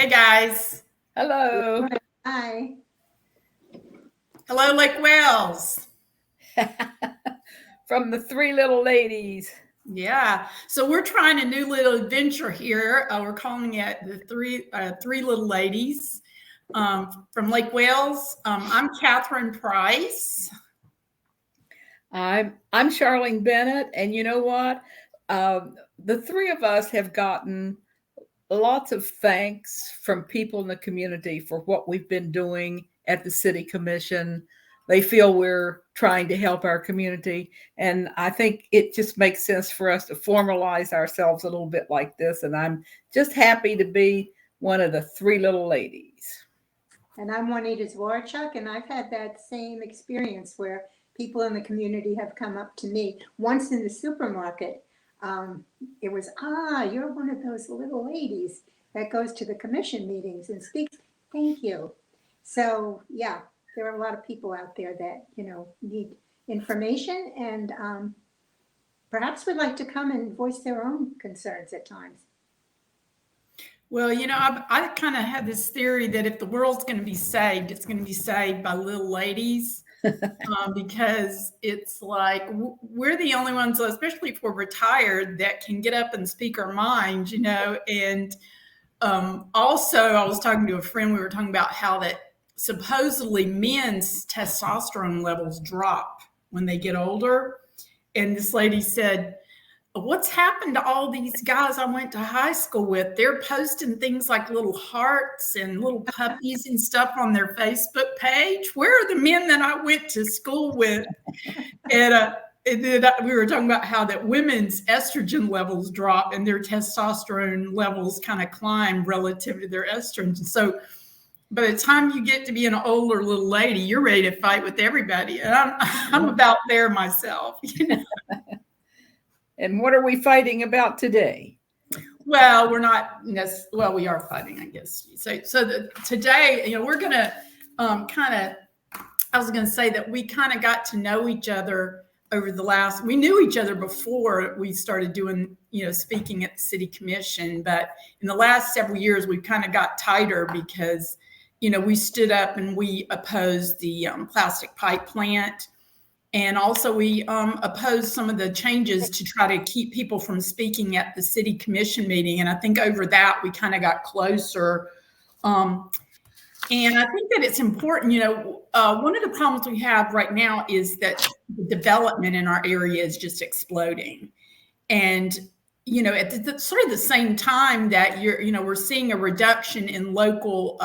Hey, guys. Hello. Hi. Hello, Lake Wales. From the three little ladies. Yeah. So we're trying a new little adventure here. We're calling it the three little ladies from Lake Wales. I'm Catherine Price. I'm Charlene Bennett, and you know what? The three of us have gotten lots of thanks from people in the community for what we've been doing at the City Commission. They feel we're trying to help our community, and I think it just makes sense for us to formalize ourselves a little bit like this, and I'm just happy to be one of the three little ladies. And I'm Juanita Zwaryczuk, and I've had that same experience where people in the community have come up to me once in the supermarket. It was, you're one of those little ladies that goes to the commission meetings and speaks. Thank you. So, yeah, there are a lot of people out there that, need information and perhaps would like to come and voice their own concerns at times. Well, I kind of have this theory that if the world's going to be saved, it's going to be saved by little ladies. Because it's like we're the only ones, especially if we're retired, that can get up and speak our mind, And also, I was talking to a friend, we were talking about how that supposedly men's testosterone levels drop when they get older. And this lady said, what's happened to all these guys I went to high school with? They're posting things like little hearts and little puppies and stuff on their Facebook page. Where are the men that I went to school with? And then we were talking about how that women's estrogen levels drop and their testosterone levels kind of climb relative to their estrogen. So by the time you get to be an older little lady, you're ready to fight with everybody. And I'm about there myself, And what are we fighting about today? Well, we're not. Well, we are fighting, I guess. Today, we're going to I was going to say that we kind of got to know each other over the last. We knew each other before we started doing, speaking at the City Commission, but in the last several years, we kind of got tighter because, we stood up and we opposed the plastic pipe plant. And also we opposed some of the changes to try to keep people from speaking at the City Commission meeting. And I think over that, we kind of got closer. And I think that it's important, one of the problems we have right now is that the development in our area is just exploding. And, at the sort of the same time that we're seeing a reduction in local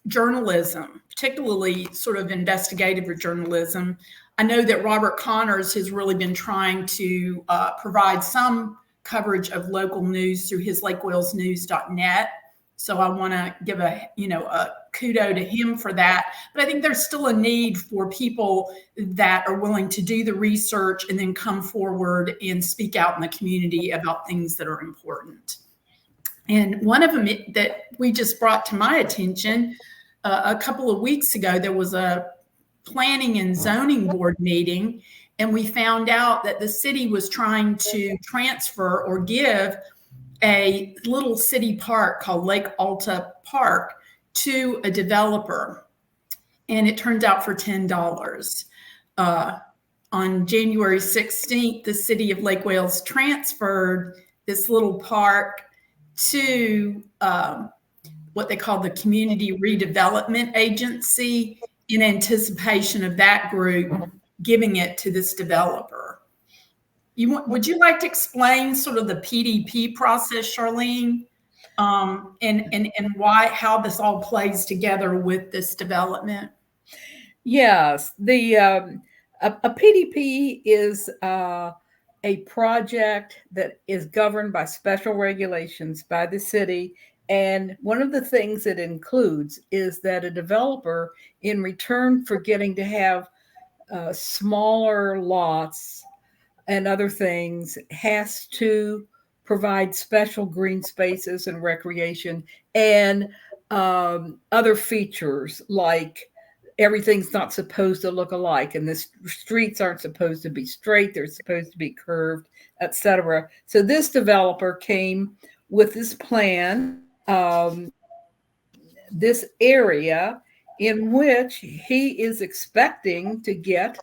journalism, particularly sort of investigative journalism. I know that Robert Connors has really been trying to provide some coverage of local news through his lakewalesnews.net. So I want to give a kudo to him for that. But I think there's still a need for people that are willing to do the research and then come forward and speak out in the community about things that are important. And one of them that we just brought to my attention a couple of weeks ago, there was a planning and zoning board meeting, and we found out that the city was trying to transfer or give a little city park called Lake Alta Park to a developer. And it turns out for $10. On January 16th, the city of Lake Wales transferred this little park to what they call the Community Redevelopment Agency in anticipation of that group giving it to this developer. Would you like to explain sort of the PDP process, Charlene, and how this all plays together with this development? Yes, a PDP is a project that is governed by special regulations by the city. And one of the things it includes is that a developer, in return for getting to have smaller lots and other things, has to provide special green spaces and recreation and other features, like everything's not supposed to look alike, and the streets aren't supposed to be straight, they're supposed to be curved, etc. So this developer came with this plan this area in which he is expecting to get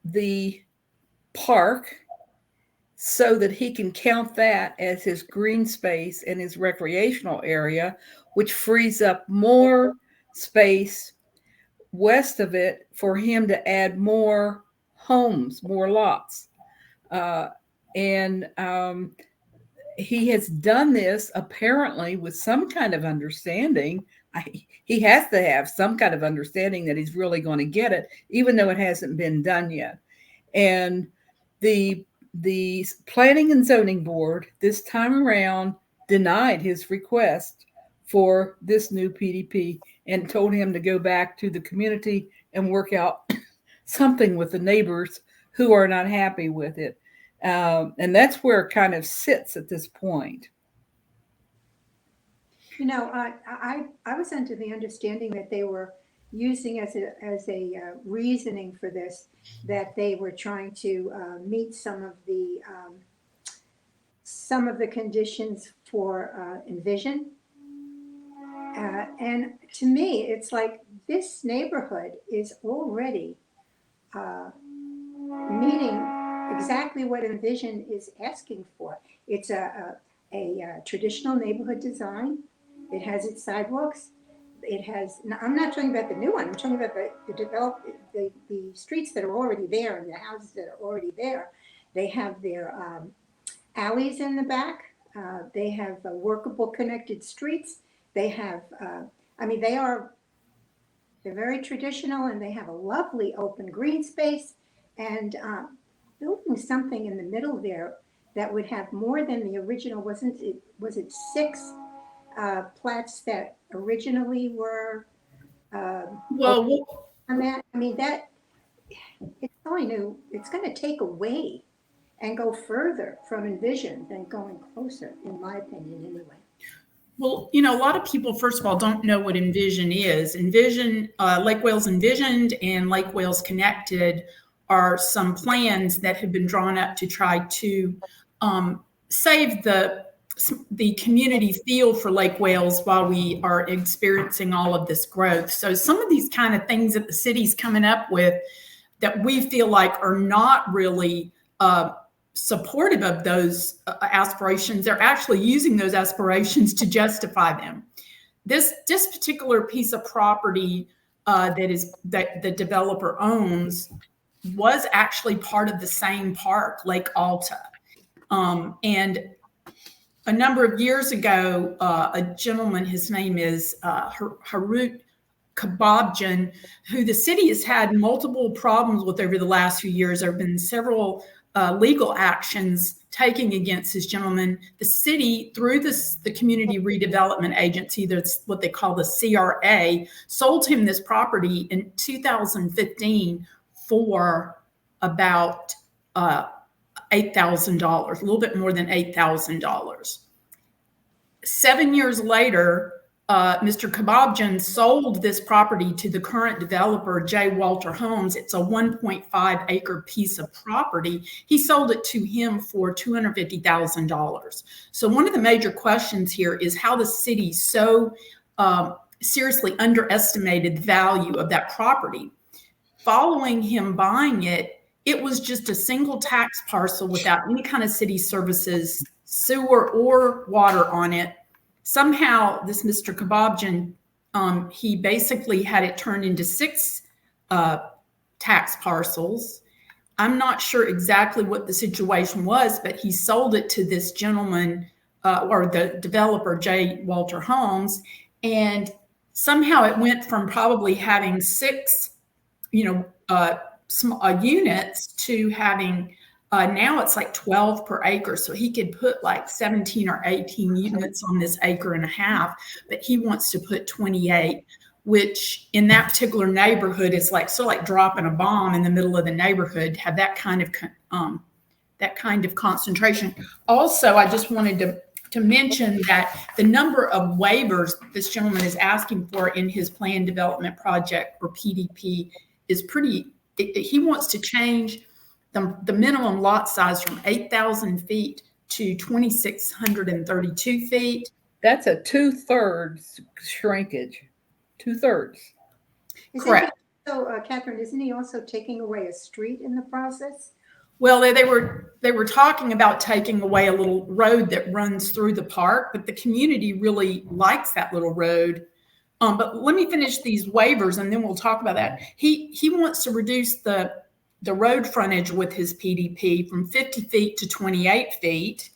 the park so that he can count that as his green space and his recreational area, which frees up more space west of it for him to add more homes, more lots. And he has done this apparently with some kind of understanding. He has to have some kind of understanding that he's really going to get it, even though it hasn't been done yet. And the Planning and Zoning Board this time around denied his request for this new PDP and told him to go back to the community and work out something with the neighbors who are not happy with it. And that's where it kind of sits at this point. You know, I was under the understanding that they were using as a reasoning for this, that they were trying to meet some of the conditions for Envision. And to me, it's like this neighborhood is already meeting exactly what Envision is asking for. It's a traditional neighborhood design. It has its sidewalks. It has, I'm not talking about the new one, I'm talking about the streets that are already there and the houses that are already there. They have their alleys in the back. They have workable connected streets. They have, they're very traditional, and they have a lovely open green space, and building something in the middle there that would have more than the original, was it 6 plats that originally were on that? I mean, that it's going to take away and go further from Envision than going closer, in my opinion, anyway. Well, you know, a lot of people, first of all, don't know what Envision is. Envision, Lake Wales Envisioned and Lake Wales Connected are some plans that have been drawn up to try to save the community feel for Lake Wales while we are experiencing all of this growth. So some of these kind of things that the city's coming up with that we feel like are not really supportive of those aspirations, they're actually using those aspirations to justify them. This particular piece of property that the developer owns was actually part of the same park, Lake Alta. And a number of years ago, a gentleman, his name is Zwaryczuk, who the city has had multiple problems with over the last few years. There have been several legal actions taken against this gentleman. The city, through the Community Redevelopment Agency, that's what they call the CRA, sold him this property in 2015 for about $8,000, a little bit more than $8,000. 7 years later, Mr. Kababjan sold this property to the current developer, J. Walter Homes. It's a 1.5 acre piece of property. He sold it to him for $250,000. So one of the major questions here is how the city so seriously underestimated the value of that property. Following him buying it, it was just a single tax parcel without any kind of city services, sewer or water on it. Somehow this Mr. Kababjan, he basically had it turned into 6 tax parcels. I'm not sure exactly what the situation was, but he sold it to this gentleman or the developer, J. Walter Homes. And somehow it went from probably having 6, units to having now it's like 12 per acre. So he could put like 17 or 18 units on this acre and a half, but he wants to put 28, which in that particular neighborhood is like dropping a bomb in the middle of the neighborhood, have that kind of concentration. Also, I just wanted to mention that the number of waivers this gentleman is asking for in his planned development project, or PDP, is he wants to change the minimum lot size from 8,000 feet to 2,632 feet. That's a 2/3 shrinkage. 2/3. Correct. So, Catherine, isn't he also taking away a street in the process? Well, they were talking about taking away a little road that runs through the park, but the community really likes that little road. But let me finish these waivers, and then we'll talk about that. He wants to reduce the road frontage with his PDP from 50 feet to 28 feet,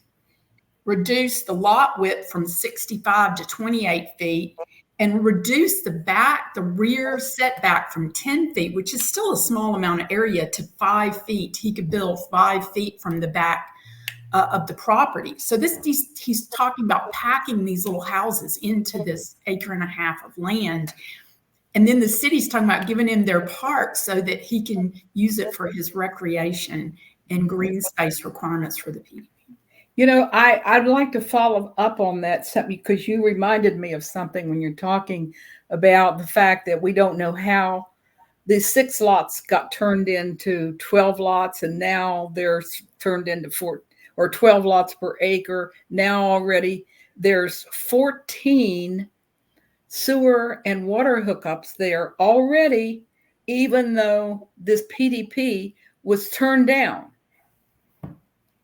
reduce the lot width from 65 to 28 feet, and reduce the rear setback from 10 feet, which is still a small amount of area, to 5 feet. He could build 5 feet from the back of the property. So he's talking about packing these little houses into this acre and a half of land. And then the city's talking about giving him their park so that he can use it for his recreation and green space requirements for the people. You know, I'd like to follow up on that something, because you reminded me of something when you're talking about the fact that we don't know how these 6 lots got turned into 12 lots, and now they're turned into 4 or 12 lots per acre. Now already there's 14 sewer and water hookups there already, even though this PDP was turned down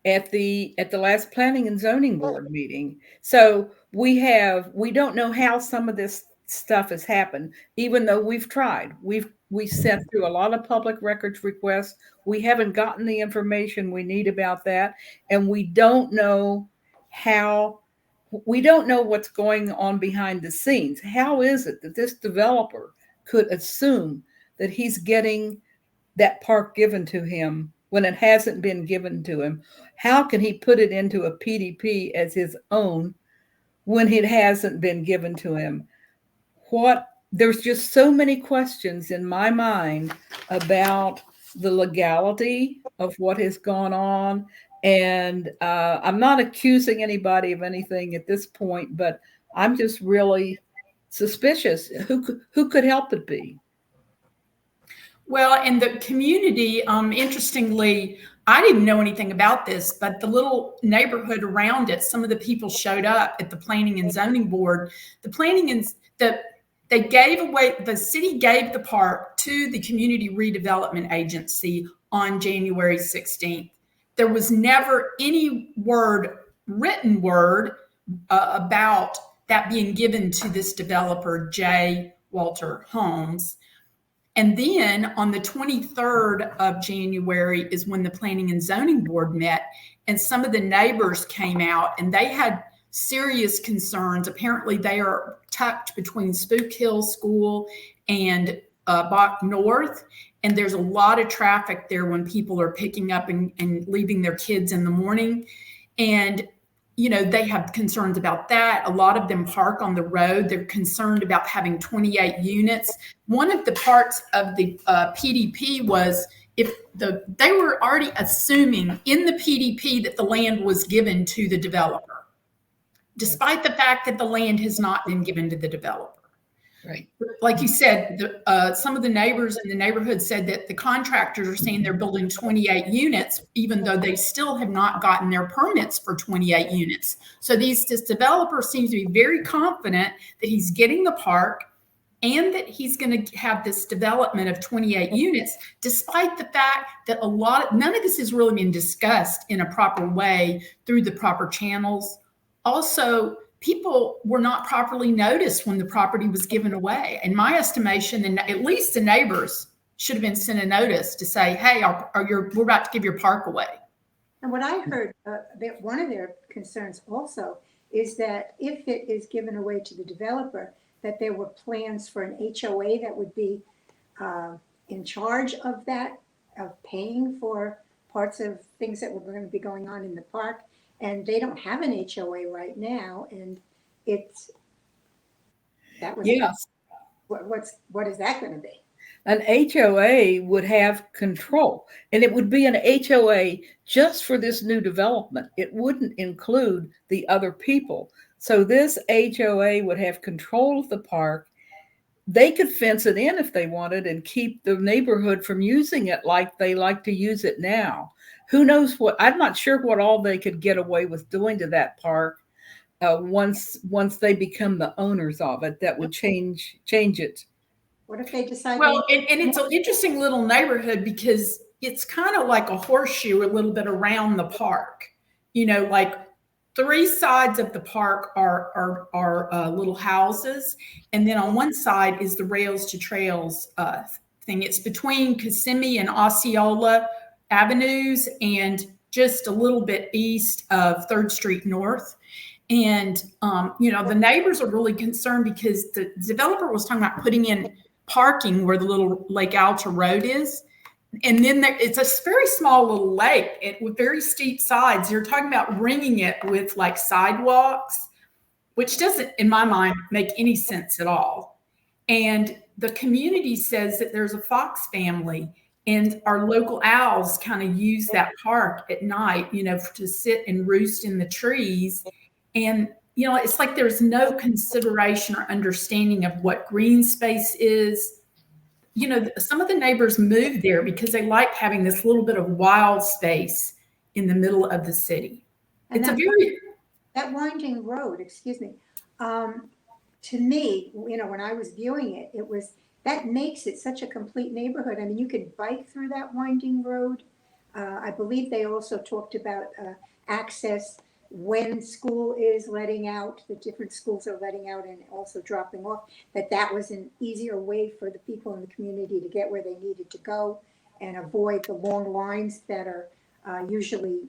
at the last planning and zoning board meeting. So we don't know how some of this stuff has happened, even though we've tried. We sent through a lot of public records requests. We haven't gotten the information we need about that. And we don't know what's going on behind the scenes. How is it that this developer could assume that he's getting that park given to him when it hasn't been given to him? How can he put it into a PDP as his own when it hasn't been given to him? There's just so many questions in my mind about the legality of what has gone on. And I'm not accusing anybody of anything at this point, but I'm just really suspicious. Who could help it be? Well, in the community, interestingly, I didn't know anything about this, but the little neighborhood around it, some of the people showed up at the Planning and Zoning Board. The city gave the park to the Community Redevelopment Agency on January 16th. There was never any written word about that being given to this developer, J. Walter Holmes. And then on the 23rd of January is when the Planning and Zoning Board met, and some of the neighbors came out and they had serious concerns. Apparently they are tucked between Spook Hill School and Bach North, and there's a lot of traffic there when people are picking up and leaving their kids in the morning. And they have concerns about that. A lot of them park on the road. They're concerned about having 28 units. One of the parts of the PDP was they were already assuming in the PDP that the land was given to the developer, despite the fact that the land has not been given to the developer. Right. Like you said, some of the neighbors in the neighborhood said that the contractors are saying they're building 28 units, even though they still have not gotten their permits for 28 units. So this developer seems to be very confident that he's getting the park and that he's going to have this development of 28 units, despite the fact that none of this has really been discussed in a proper way through the proper channels. Also, people were not properly noticed when the property was given away. In my estimation, and at least the neighbors should have been sent a notice to say, hey, we're about to give your park away. And what I heard, that one of their concerns also is that if it is given away to the developer, that there were plans for an HOA that would be in charge of that, of paying for parts of things that were going to be going on in the park. And they don't have an HOA right now, and yes. What is that going to be? An HOA would have control, and it would be an HOA just for this new development. It wouldn't include the other people. So this HOA would have control of the park. They could fence it in if they wanted and keep the neighborhood from using it like they like to use it now. Who knows I'm not sure what all they could get away with doing to that park, once they become the owners of it, that would change it. What if they decide? Well, and it's an interesting little neighborhood because it's kind of like a horseshoe a little bit around the park. Like 3 sides of the park are little houses, and then on one side is the Rails to Trails thing. It's between Kissimmee and Osceola Avenues, and just a little bit east of 3rd Street North. And the neighbors are really concerned because the developer was talking about putting in parking where the little Lake Alta Road is. And then it's a very small little lake with very steep sides. You're talking about ringing it with like sidewalks, which doesn't, in my mind, make any sense at all. And the community says that there's a fox family, and our local owls kind of use that park at night, to sit and roost in the trees. And, it's like there's no consideration or understanding of what green space is. Some of the neighbors moved there because they like having this little bit of wild space in the middle of the city. And it's that winding road, excuse me, to me, when I was viewing it, that makes it such a complete neighborhood. I mean, you could bike through that winding road. I believe they also talked about access when school is letting out, the different schools are letting out and also dropping off, that was an easier way for the people in the community to get where they needed to go and avoid the long lines that are usually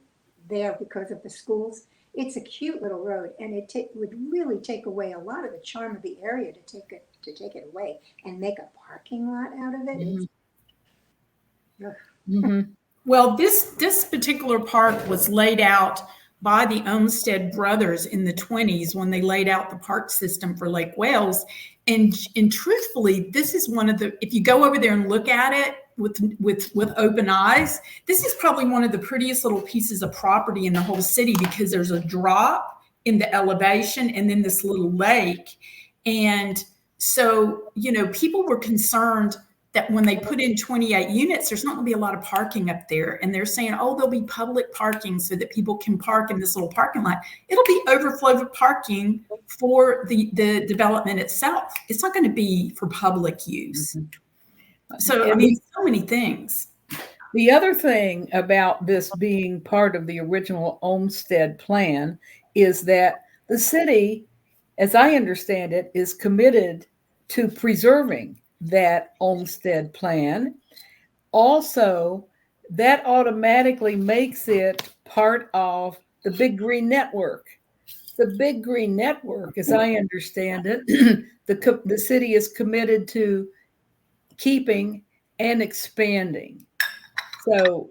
there because of the schools. It's a cute little road, and it would really take away a lot of the charm of the area to take it away and make a parking lot out of it. Mm-hmm. Well, this particular park was laid out by the Olmsted brothers in the 1920s when they laid out the park system for Lake Wales. And truthfully, this is one of if you go over there and look at it with open eyes, this is probably one of the prettiest little pieces of property in the whole city, because there's a drop in the elevation and then this little lake. And so, people were concerned that when they put in 28 units, there's not going to be a lot of parking up there. And they're saying, there'll be public parking so that people can park in this little parking lot. It'll be overflow parking for the development itself. It's not going to be for public use. Mm-hmm. So, so many things. The other thing about this being part of the original Olmsted plan is that the city, as I understand it, is committed to preserving that Olmsted plan. Also, that automatically makes it part of the Big Green Network. The Big Green Network, as I understand it, the city is committed to keeping and expanding. So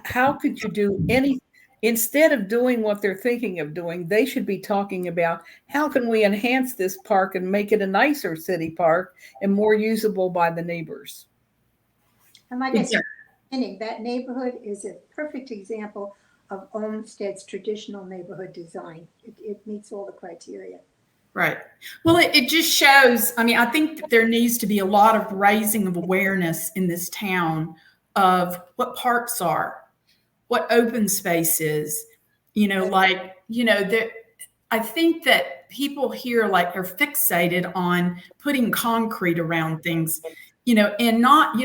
how could you do any, instead of doing what they're thinking of doing, they should be talking about how can we enhance this park and make it a nicer city park and more usable by the neighbors. And like I said, that neighborhood is a perfect example of Olmsted's traditional neighborhood design. It meets all the criteria. Right. Well, it just shows, I think that there needs to be a lot of raising of awareness in this town of what parks are, what open space is, I think that people here are fixated on putting concrete around things, and not,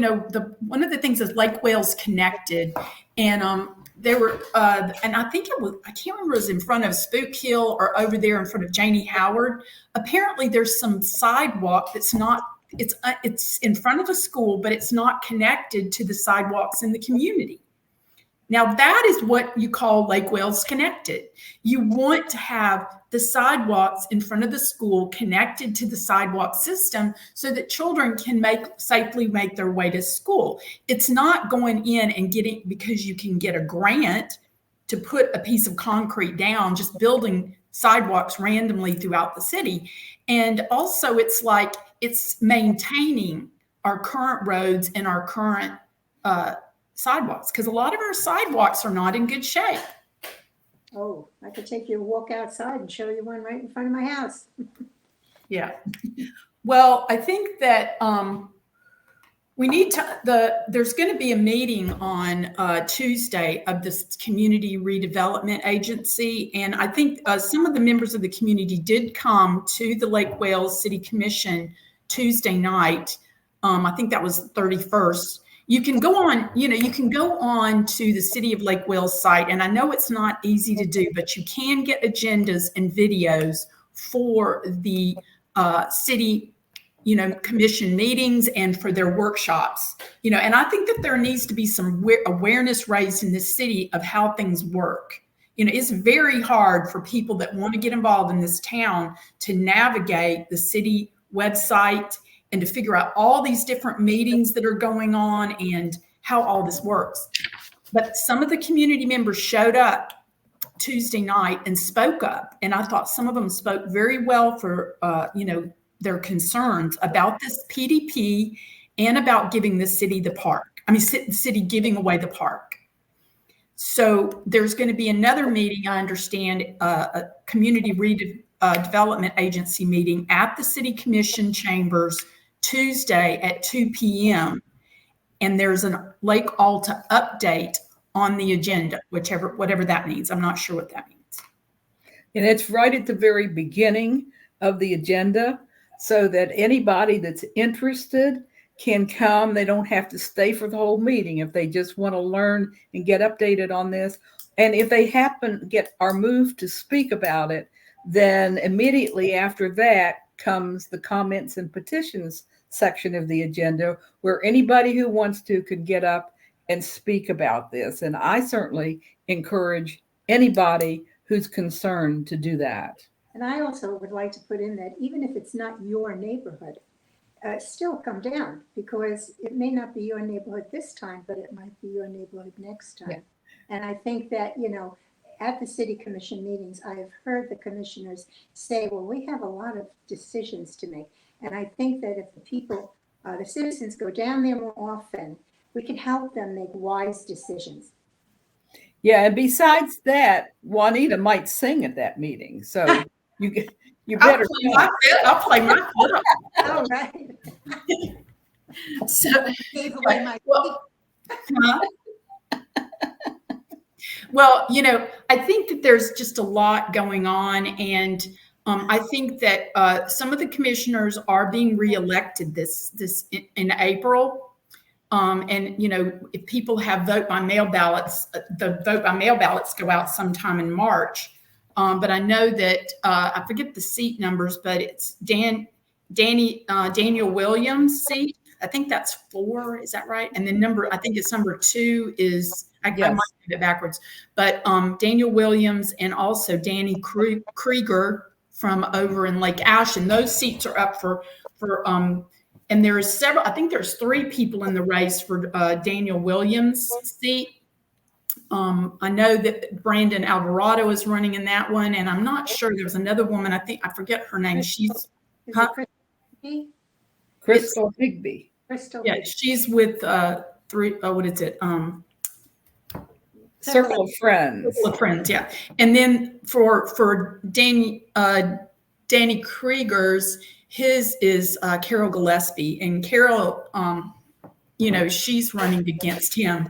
one of the things is Lake Wales Connected, and there were, and I think I can't remember, it was in front of Spook Hill or over there in front of Janie Howard. Apparently there's some sidewalk that's not, it's in front of a school, but it's not connected to the sidewalks in the community. Now that is what you call Lake Wales Connected. You want to have the sidewalks in front of the school connected to the sidewalk system so that children can safely make their way to school. It's not going in and getting, because you can get a grant to put a piece of concrete down, just building sidewalks randomly throughout the city. And also it's maintaining our current roads and our current sidewalks, because a lot of our sidewalks are not in good shape. Oh, I could take you a walk outside and show you one right in front of my house. Yeah. Well, I think that We need there's going to be a meeting on Tuesday of this community redevelopment agency. And I think some of the members of the community did come to the Lake Wales City Commission Tuesday night. I think that was 31st. You can go on to the City of Lake Wales site. And I know it's not easy to do, but you can get agendas and videos for the city commission meetings and for their workshops, and I think that there needs to be some awareness raised in this city of how things work. It's very hard for people that want to get involved in this town to navigate the city website and to figure out all these different meetings that are going on and how all this works. But some of the community members showed up Tuesday night and spoke up, and I thought some of them spoke very well for, their concerns about this PDP and about giving the city the park. I mean, the city giving away the park. So there's going to be another meeting, I understand, a community redevelopment agency meeting at the City Commission chambers Tuesday at 2 p.m. And there's a Lake Alta update on the agenda, whatever that means. I'm not sure what that means. And it's right at the very beginning of the agenda, so that anybody that's interested can come. They don't have to stay for the whole meeting if they just want to learn and get updated on this. And if they are moved to speak about it, then immediately after that comes the comments and petitions section of the agenda, where anybody who wants to can get up and speak about this. And I certainly encourage anybody who's concerned to do that. And I also would like to put in that even if it's not your neighborhood, still come down, because it may not be your neighborhood this time, but it might be your neighborhood next time. Yeah. And I think that, at the city commission meetings, I have heard the commissioners say, well, we have a lot of decisions to make. And I think that if the people, the citizens go down there more often, we can help them make wise decisions. Yeah, and besides that, Juanita might sing at that meeting. So you better. I'll play my fiddle. All right. So, gave away my well, I think that there's just a lot going on, and I think that some of the commissioners are being reelected this in April. And if people have vote by mail ballots, the vote by mail ballots go out sometime in March. But I know that I forget the seat numbers, but it's Daniel Williams' seat. I think that's 4. Is that right? And then I think it's number 2 is, I might get it backwards, but Daniel Williams and also Danny Krieger from over in Lake Ashen. Those seats are up for and there's several, I think there's 3 people in the race for Daniel Williams' seat. I know that Brandon Alvarado is running in that one, and I'm not sure. There's another woman, I forget her name. She's Crystal Higby. Yeah, she's with what is it? Circle of Friends. Circle of Friends, yeah. And then for Danny Krieger's, his is Carol Gillespie, and Carol, she's running against him.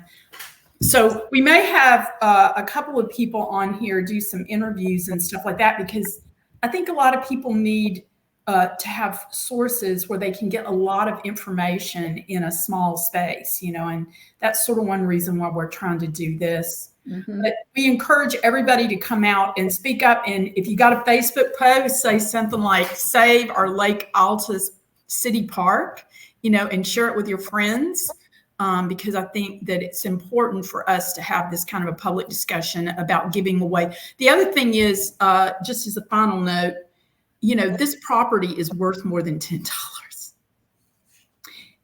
So we may have a couple of people on here do some interviews and stuff like that, because I think a lot of people need to have sources where they can get a lot of information in a small space, and that's sort of one reason why we're trying to do this. Mm-hmm. But we encourage everybody to come out and speak up. And if you got a Facebook post, say something like "Save our Lake Alta City Park," and share it with your friends, because I think that it's important for us to have this kind of a public discussion about giving away. The other thing is, just as a final note, this property is worth more than $10.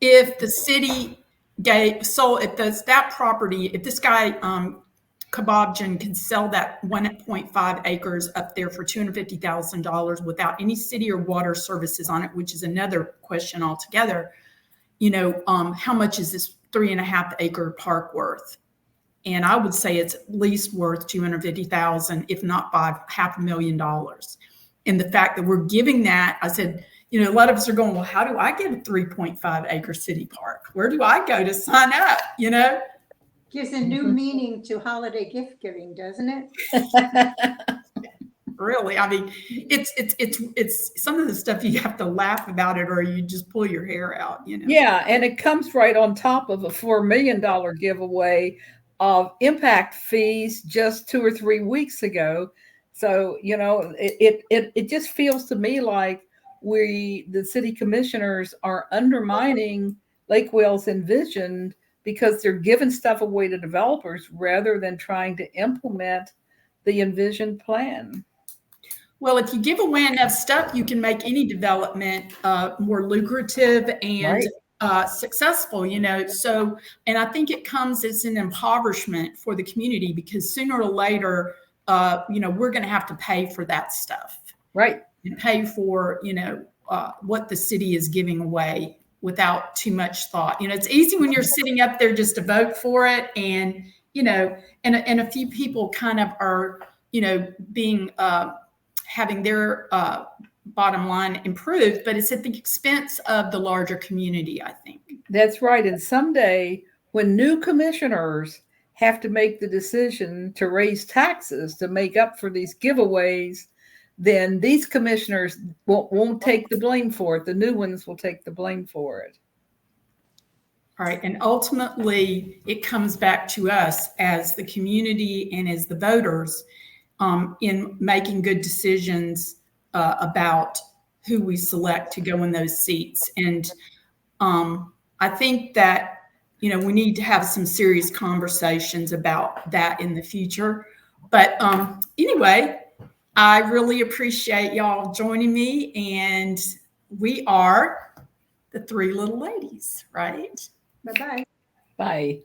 If the city that property, if this guy, Kababjan, can sell that 1.5 acres up there for $250,000 without any city or water services on it, which is another question altogether, how much is this 3.5 acre park worth? And I would say it's at least worth $250,000, if not $500,000. And the fact that we're giving that, I said, a lot of us are going, well, how do I get a 3.5 acre city park? Where do I go to sign up? Gives a new meaning to holiday gift giving, doesn't it? Really, I mean, it's some of the stuff you have to laugh about it, or you just pull your hair out. Yeah, and it comes right on top of a $4 million giveaway of impact fees just 2 or 3 weeks ago. So it just feels to me like the city commissioners are undermining Lake Wales envisioned because they're giving stuff away to developers rather than trying to implement the envisioned plan. Well, if you give away enough stuff, you can make any development more lucrative and successful, So, and I think it comes as an impoverishment for the community because sooner or later, we're going to have to pay for that stuff. Right. And pay for, what the city is giving away without too much thought. It's easy when you're sitting up there just to vote for it. And, and a few people kind of are, being, having their bottom line improved, but it's at the expense of the larger community, I think. That's right. And someday when new commissioners have to make the decision to raise taxes to make up for these giveaways, then these commissioners won't take the blame for it. The new ones will take the blame for it. All right. And ultimately, it comes back to us as the community and as the voters in making good decisions about who we select to go in those seats. And I think that, we need to have some serious conversations about that in the future. But anyway, I really appreciate y'all joining me. And we are the 3 little ladies, right? Bye-bye. Bye.